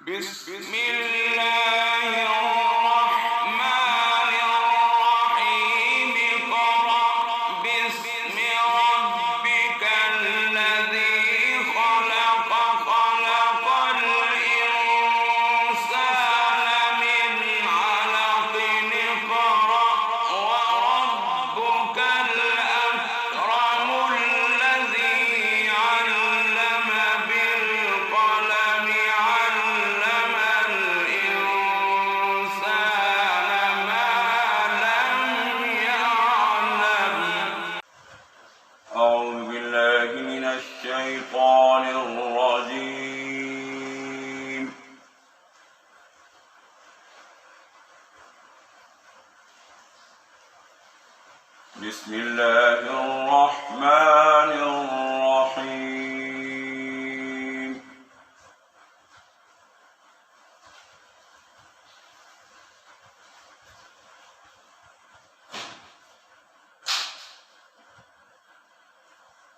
بسم الله الرحمن الرحيم اقرأ باسم ربك الذي خلق خلق الإنسان من علق اقرأ وربك الأكرم الذي علم بالقلم علم الإنسان ما لم يعلم. أعوذ بالله من الشيطان الرجيم. بسم الله الرحمن الرحيم.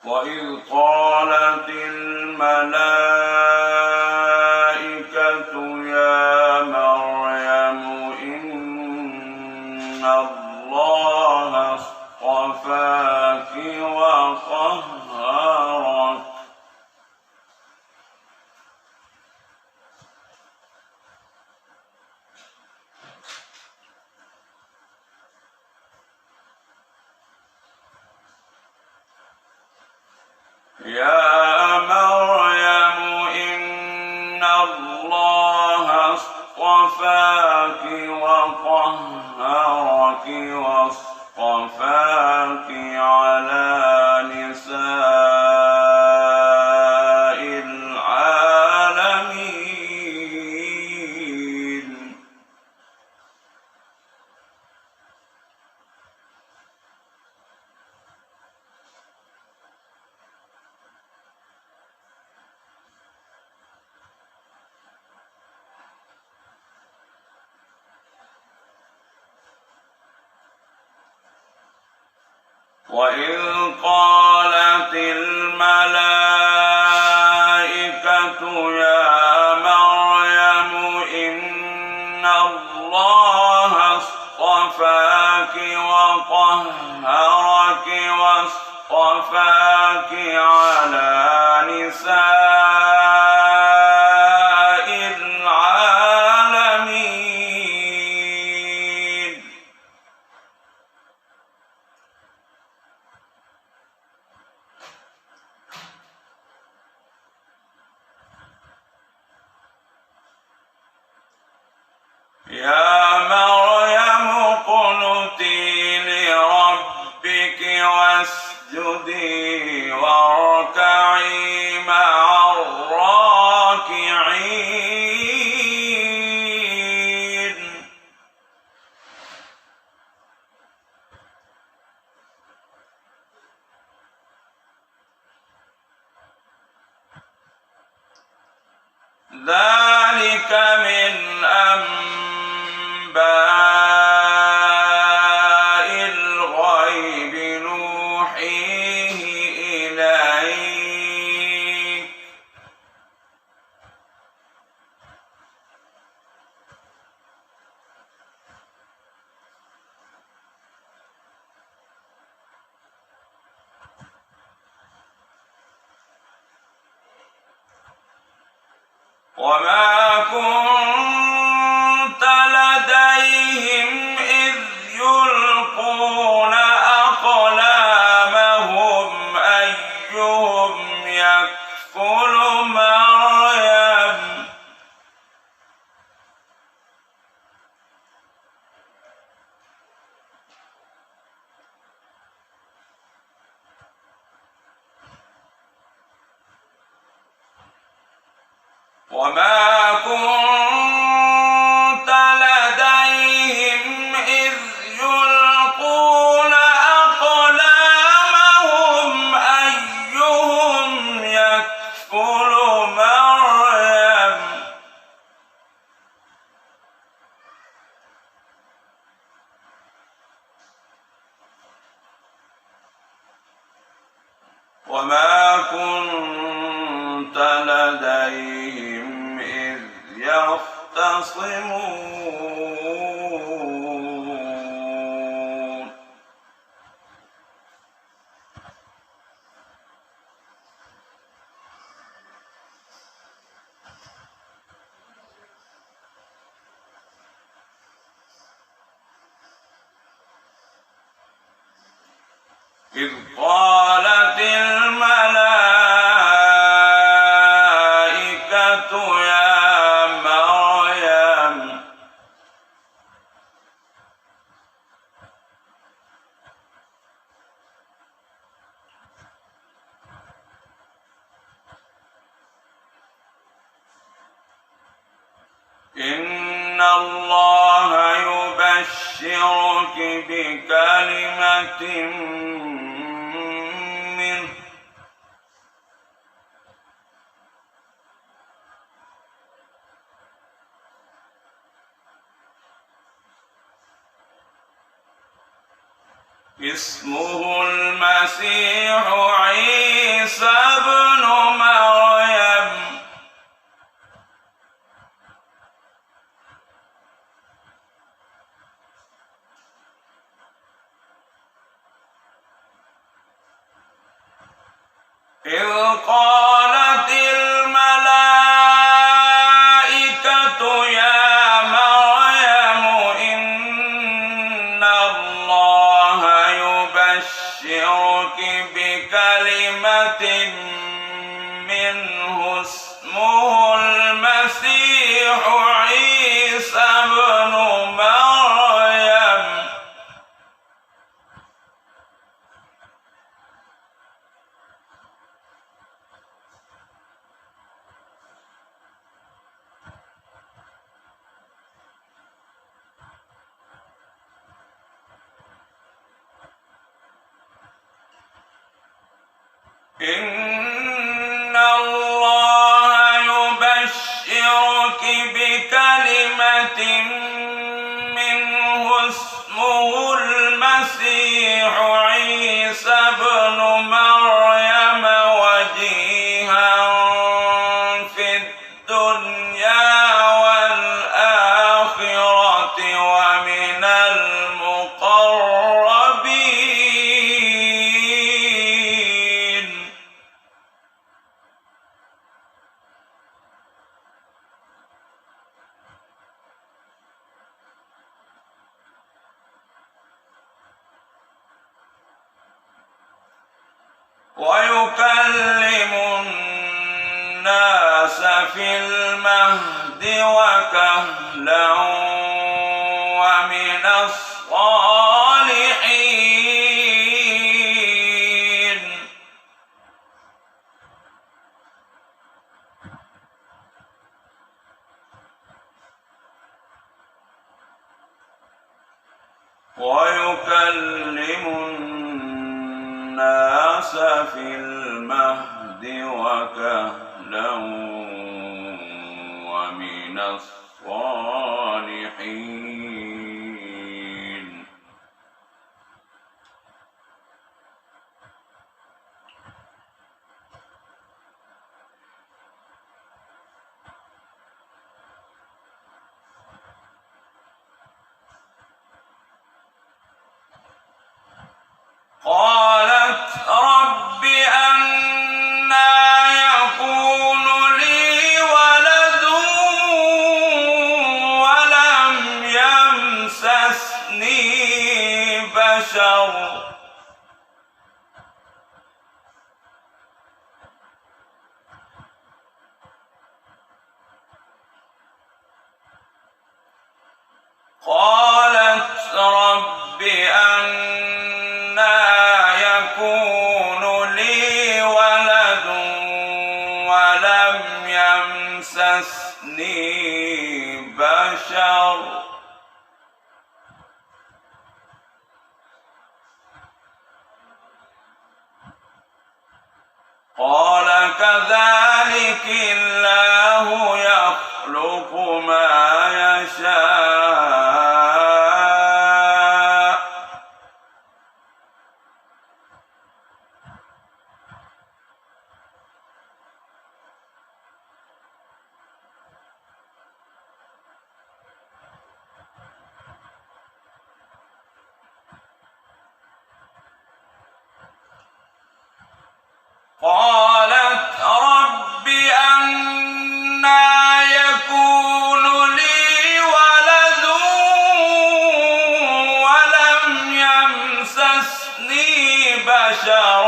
وإذ قالت الملائكة يا مريم إن الله اصطفاك وطهرك يا مريم إن الله اصطفاك وطهرك واصطفاك على نساء العالمين. وإذ قالت الملائكة يا مريم إن الله اصطفاك وطهرك واصطفاك على نساء العالمين. يا مريم اقنتي لربك واسجدي واركعي مع الراكعين. ذلك من أنباء الغيب نوحيه إليك وما كنت لديهم إذ يلقون أقلامهم أيهم يكفل مريم وما كنت لديهم إذ يلقون أقلامهم أيهم يكفل مريم وما كنت لديهم إذ يختصمون إذ قالت الملائكة يا مريم إن الله يبشرك بكلمة منه اسمه المسيح عيسى ابن مريم إذ قالت الملائكة يا مريم إن الله يبشرك بكلمة منه اسمه المسيح عيسى ابن مريم إن الله يبشرك بكلمة منه اسمه المسيح عيسى ابن مريم وجيها في الدنيا والآخرة ومن المقربين ويكلم الناس في المهد وكهلا ومن الصالحين ويكلم الناس في المهد وكهلا ومن الصالحين قالت رب أنى يكون لي ولد ولم يمسسني بشر قالت رب أنى يكون لي ولد ولم يمسسني بشر قال كذلك الله يخلق ما يشاء قالت رب أنى يكون لي ولد ولم يمسسني بشر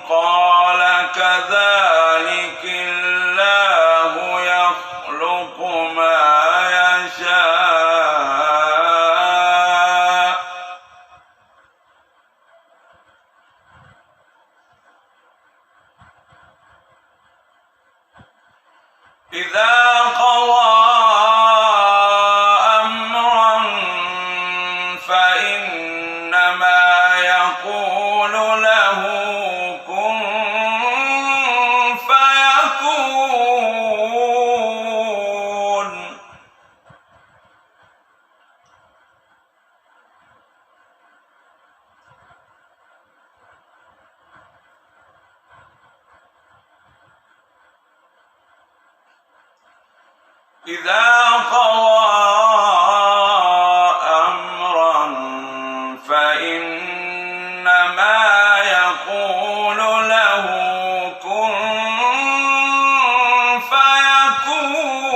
قال كذلك الله يخلق ما يشاء إذا قضى أمرا فإنما يقول له كن فيكون إذا قضى أمرا فإنما يقول له كن فيكون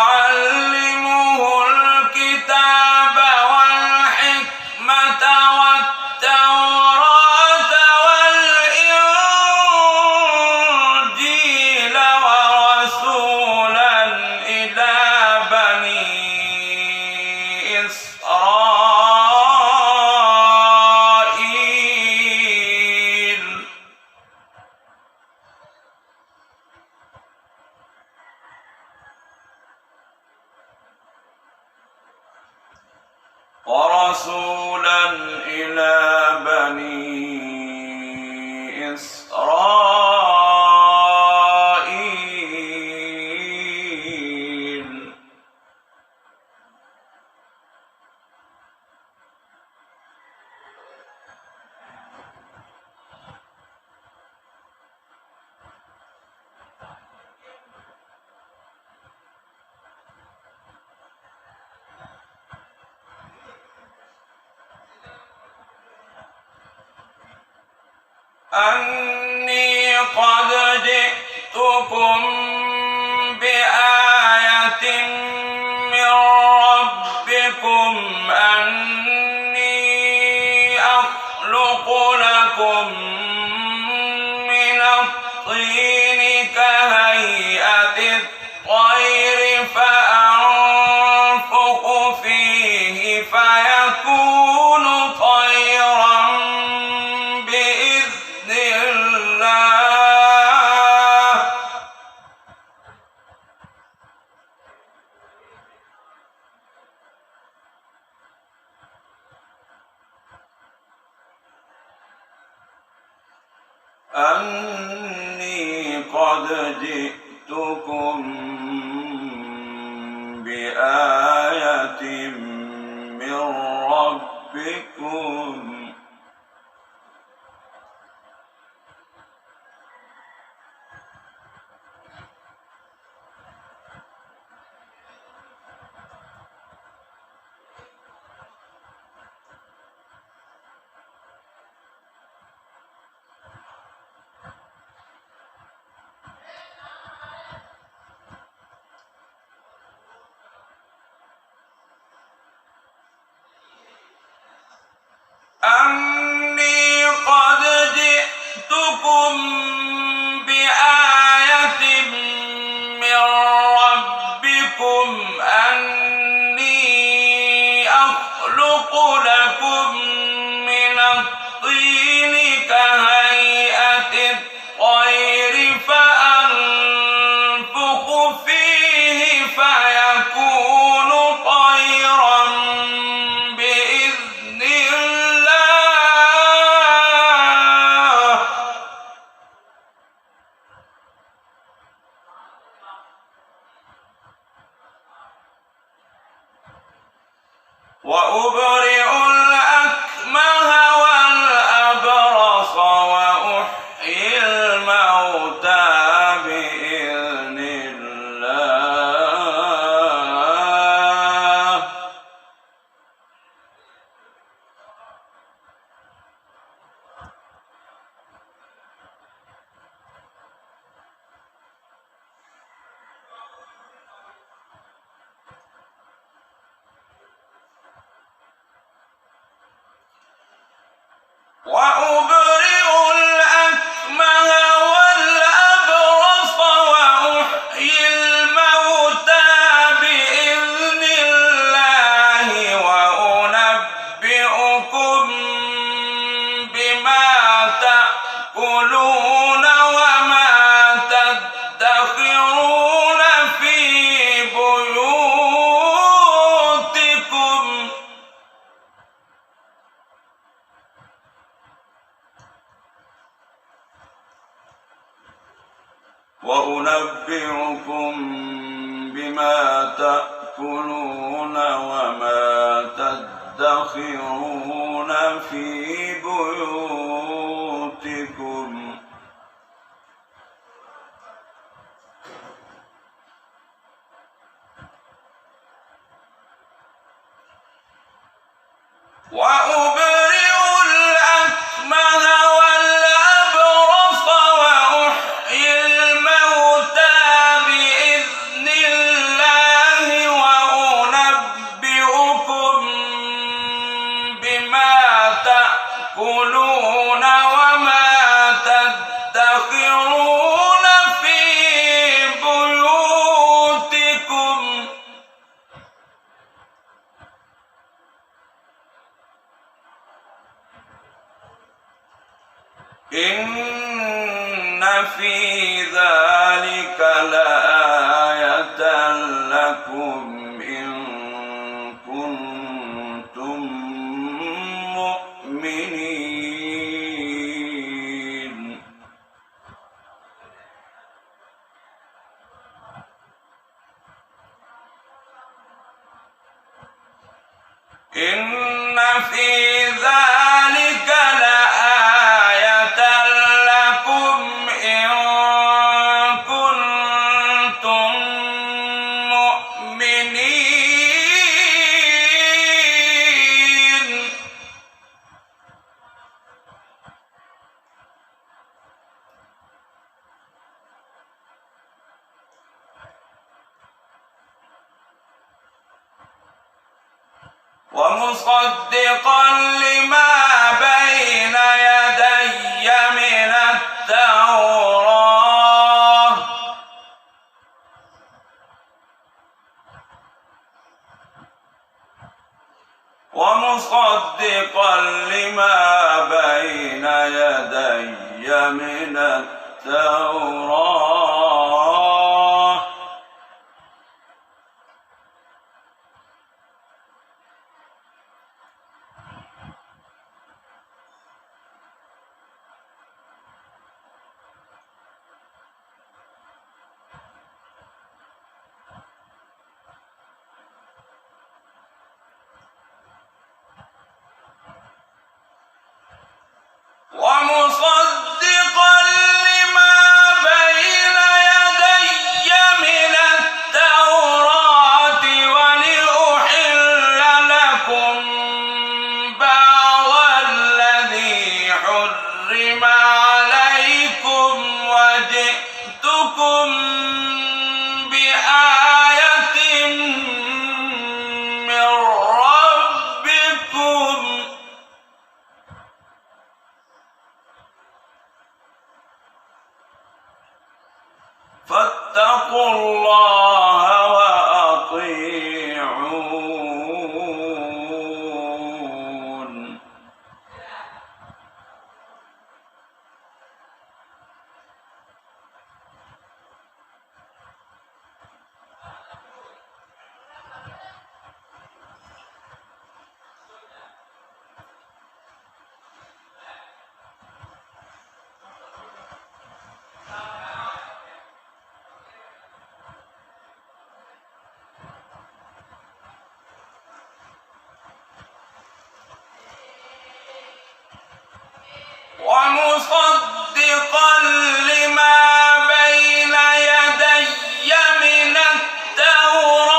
ويعلمه الكتاب والحكمة والتوراة والإنجيل ورسولا إلى بني إسرائيل أني قد جئتكم بآية من ربكم أني أخلق لكم من الطين كهيئة الطير فأنفخ فيه فيكون طيرا بإذن الله أني قد جئتكم بآية من ربكم أني قد جئتكم بآية من ربكم أني أخلق لكم من الطين كهيئة الطير فأنفخ فيه فيكون طيرا بإذن الله وأبرئ الأكمه وأبرئ الأكمه والأبرص وأحيي الموتى بإذن الله وأنبئكم بما تأكلون وما تدخرون في بيوتكم وما تدخرون في بيوتكم وأبرئ الأكمه والأبرص وأحيي الموتى بإذن الله وأنبئكم بما تأكلون وما تدخرون في بيوتكم إن في ذلك لآية لكم إن كنتم مؤمنين إن في ذلك لآية لكم إن كنتم مؤمنين ومصدقا لما بين يدي من التوراة ومصدقا لما بين يدي من التوراة ومصدقا لما بين يدي من التوراة ولأحل لكم بعض الذي حرم عليكم وجئتكم بآية من ربكم فاتقوا الله وأطيعون ومصدقا لما بين يدي من التوراة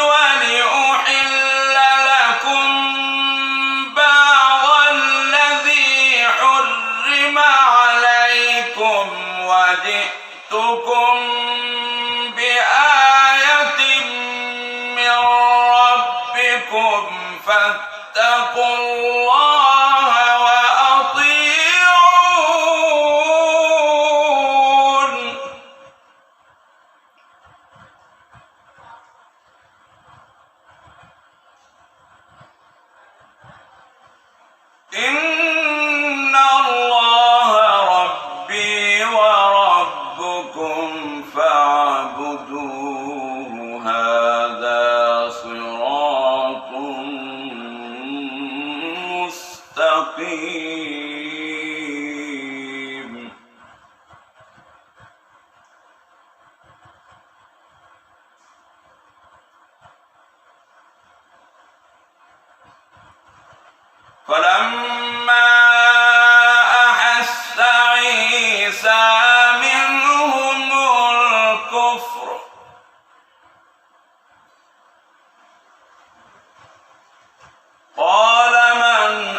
ولأحل لكم بعض الذي حرم عليكم وجئتكم بآية من ربكم فاتقوا الله وأطيعون لكم فاعبدوه هذا صراط مستقيم فلما أحس عيسى منهم الكفر قال من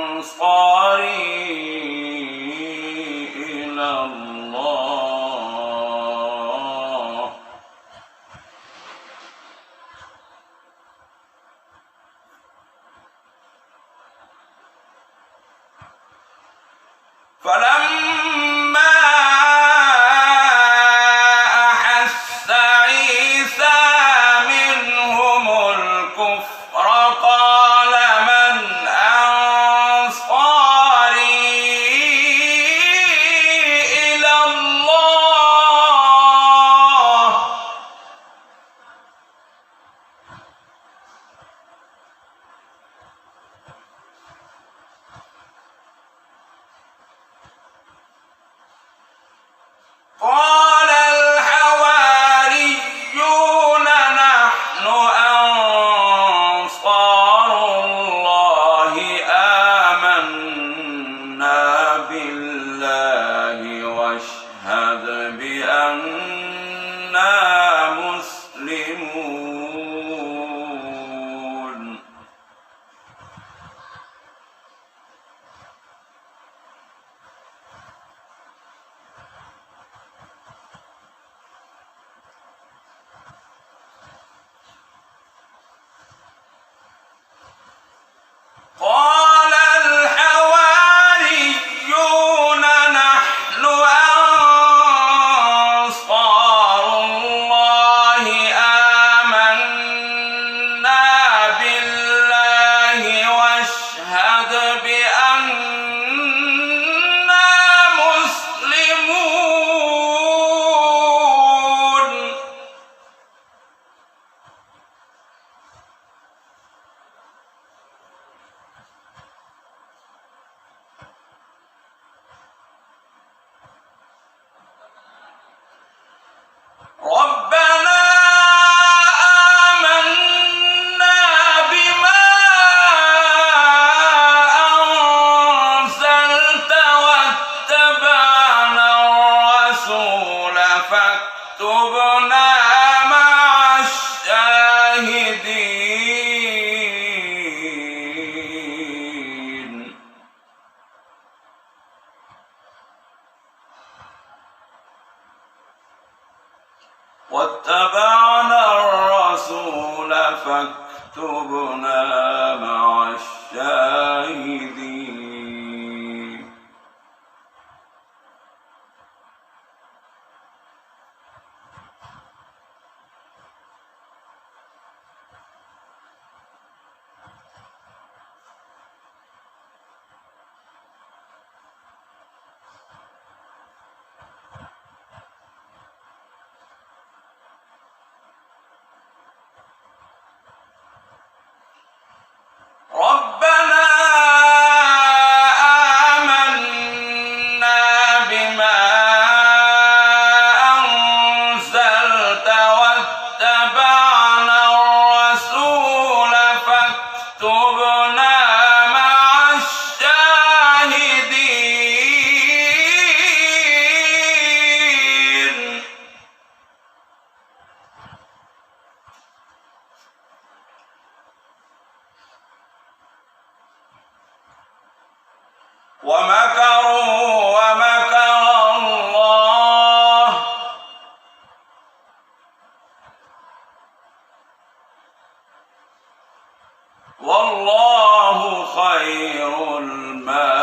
أنصاري إلى الله فلما أحس عيسى منهم الكفر قال من أنصاري إلى الله قال الحواريون نحن أنصار الله آمنا بالله واشهد بأننا مسلمون قال الحواريون نحن أنصار الله آمنا بالله واشهد بأننا مسلمون ربنا آمنا بما أنزلت واتبعنا الرسول فاكتبنا مع الشاهدين واتبعنا الرسول فاكتبنا مع الشاهدين ربنا آمنا بما أنزلت واتبعنا الرسول فاكتبنا مع الشاهدين ومكروا ومكر الله والله خير الماكرين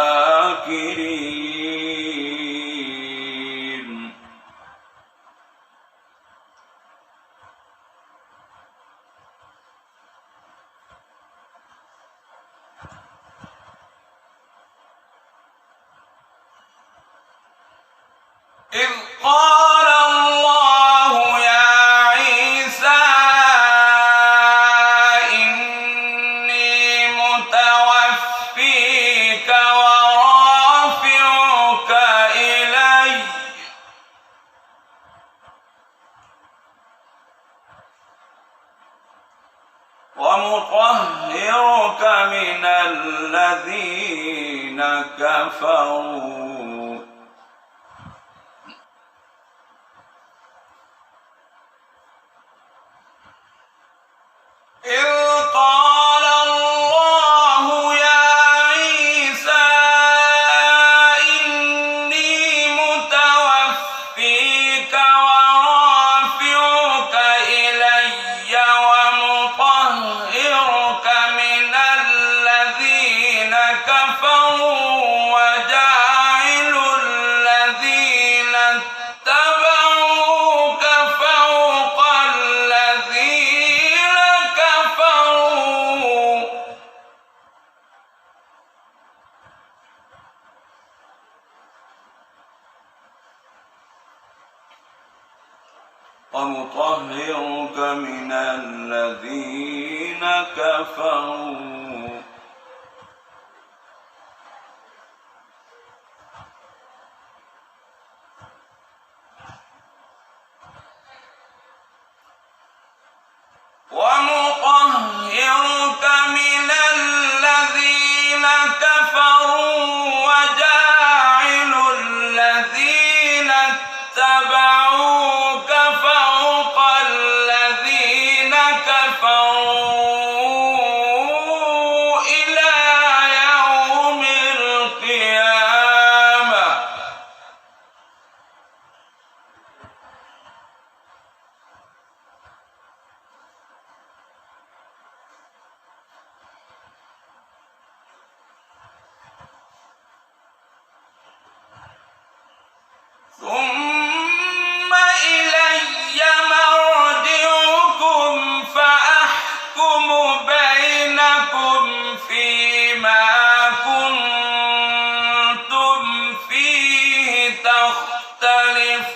إذ قال ومطهرك من الذين كفروا إذ قال الله يا عيسى إني متوفيك ورافعك إلي ومطهرك من الذين كفروا وجاعل الذين اتبعوك فوق الذين كفروا ومطهرك من الذين كفروا ومطهرك من الذين كفروا وجاعل الذين اتبعوك فوق الذين كفروا إلى يوم القيامة ثم إلي مرجعكم فأحكم بينكم فيما كنتم فيه تختلفون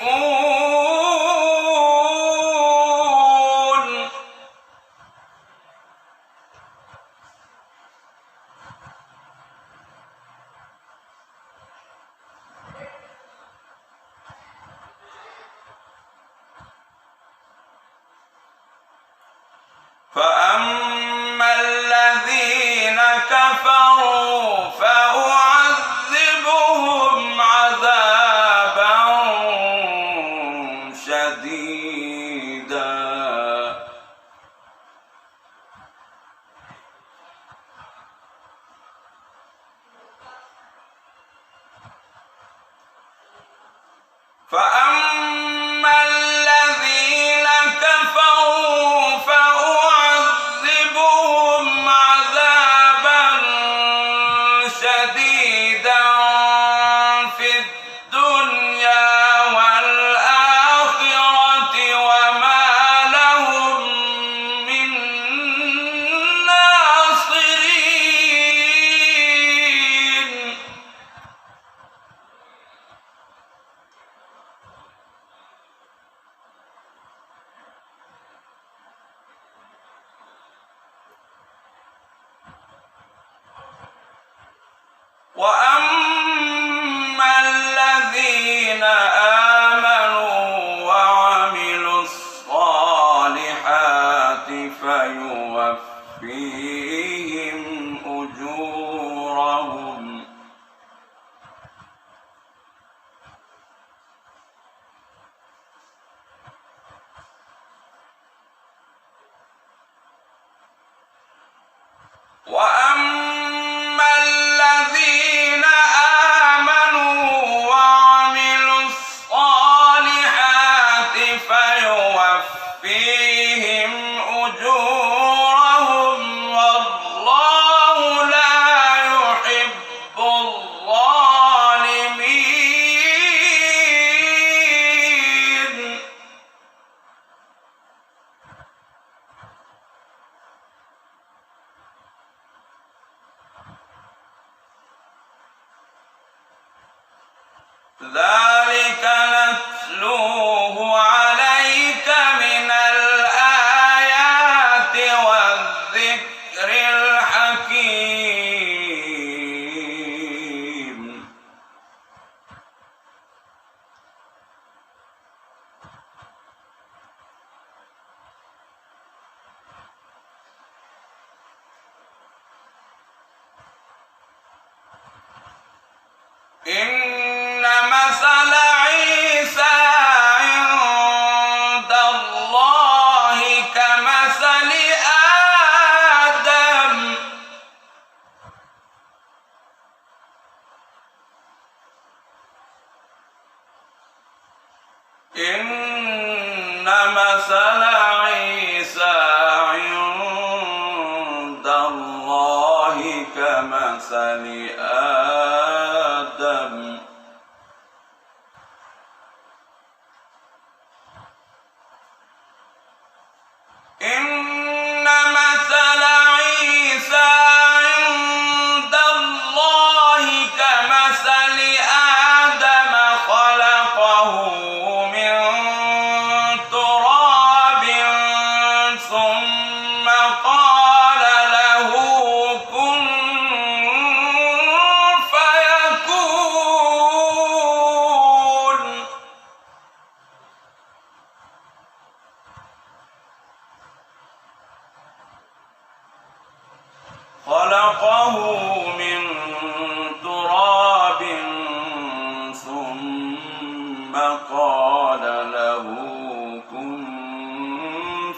فأما الذين كفروا فأعذبهم عذابا شديدا فأما الذين كفروا فأعذبهم عذابا شديدا في الدنيا والآخرة وما لهم من ناصرين وأما الذين آمنوا وعملوا الصالحات فيوفيهم أجورهم وأما الذين آمنوا وعملوا الصالحات فيوفيهم أجورهم والله لا يحب الظالمين ذلك نتلوه عليك من الآيات والذكر الحكيم إن مثل عيسى عند الله كمثل آدم إن مثل عيسى عند الله كمثل آدم إن مثل عيسى عند الله كمثل آدم خلقه من تراب ثم قال له كن فيكون خلقه من تراب ثم قال له كن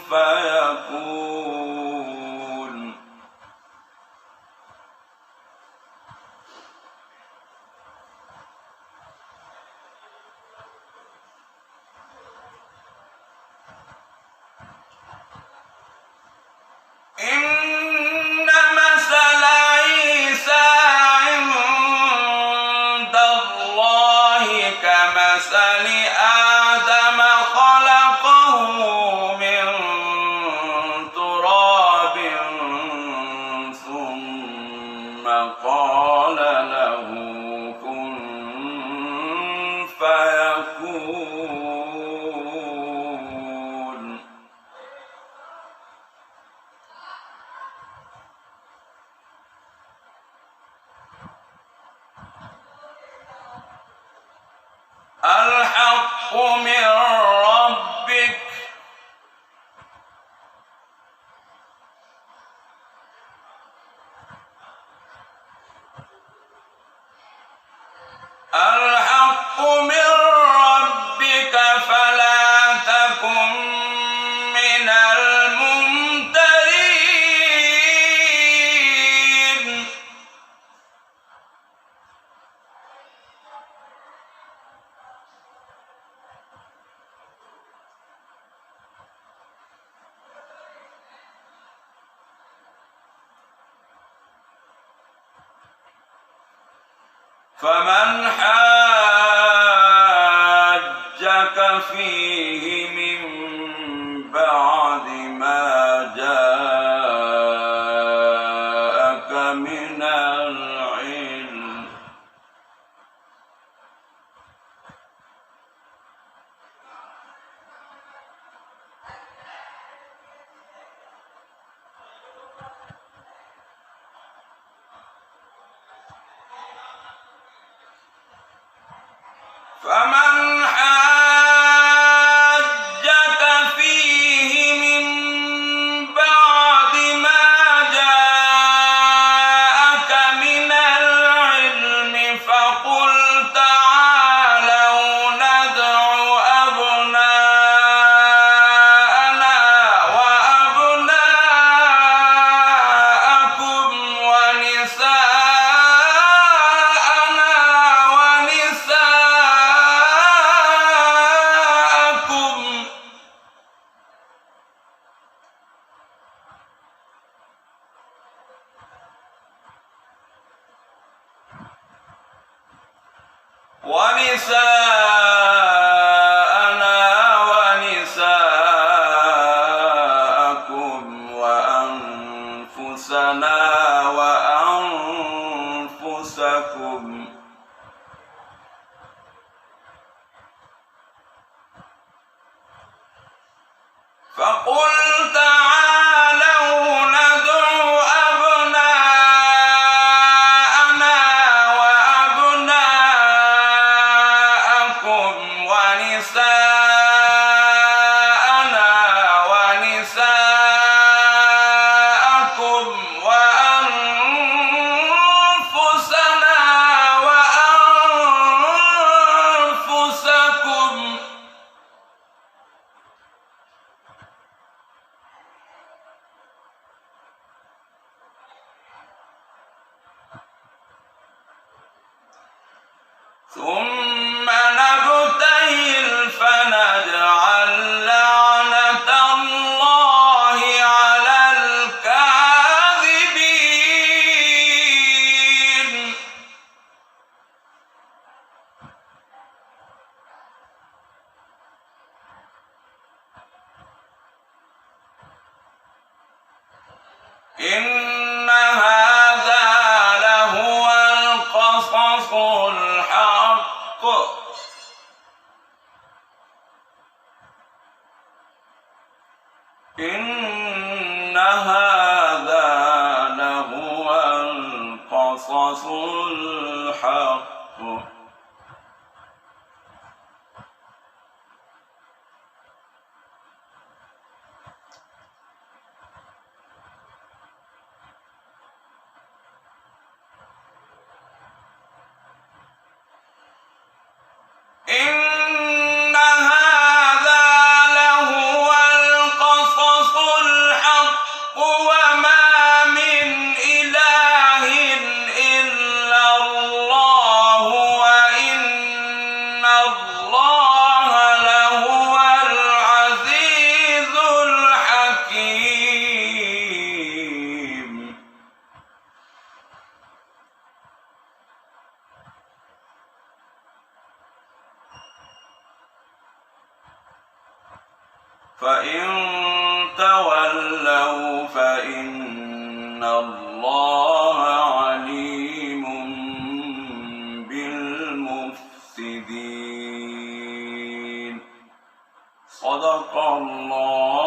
فيكون إن مثل عيسى عند الله كمثل آدم خلقه من تراب ثم قال له كن فيكون الحق من ربك الحق من ربك فلا تكن من الممترين فمن حاجك فيه من بعد ما جاءك من العلم فمن حاجك فيه من بعد ما جاءك من العلم فقل تعالوا ندع أبناءنا وأبناءكم ونساءنا ونساءكم وأنفسنا وأنفسكم فقل تعالوا ندع أبناءنا وأبناءكم ونساءنا ونساءكم وأنفسنا ثم نبتهل فنجعل لعنة الله على الكاذبين. إن هذا لهو القصص الحق. إن هذا لهو القصص الحق. إن هذا لهو القصص الحق وما من إله إلا الله وإن الله لهو العزيز الحكيم. فإن تولوا فإن الله عليم بالمفسدين. صدق الله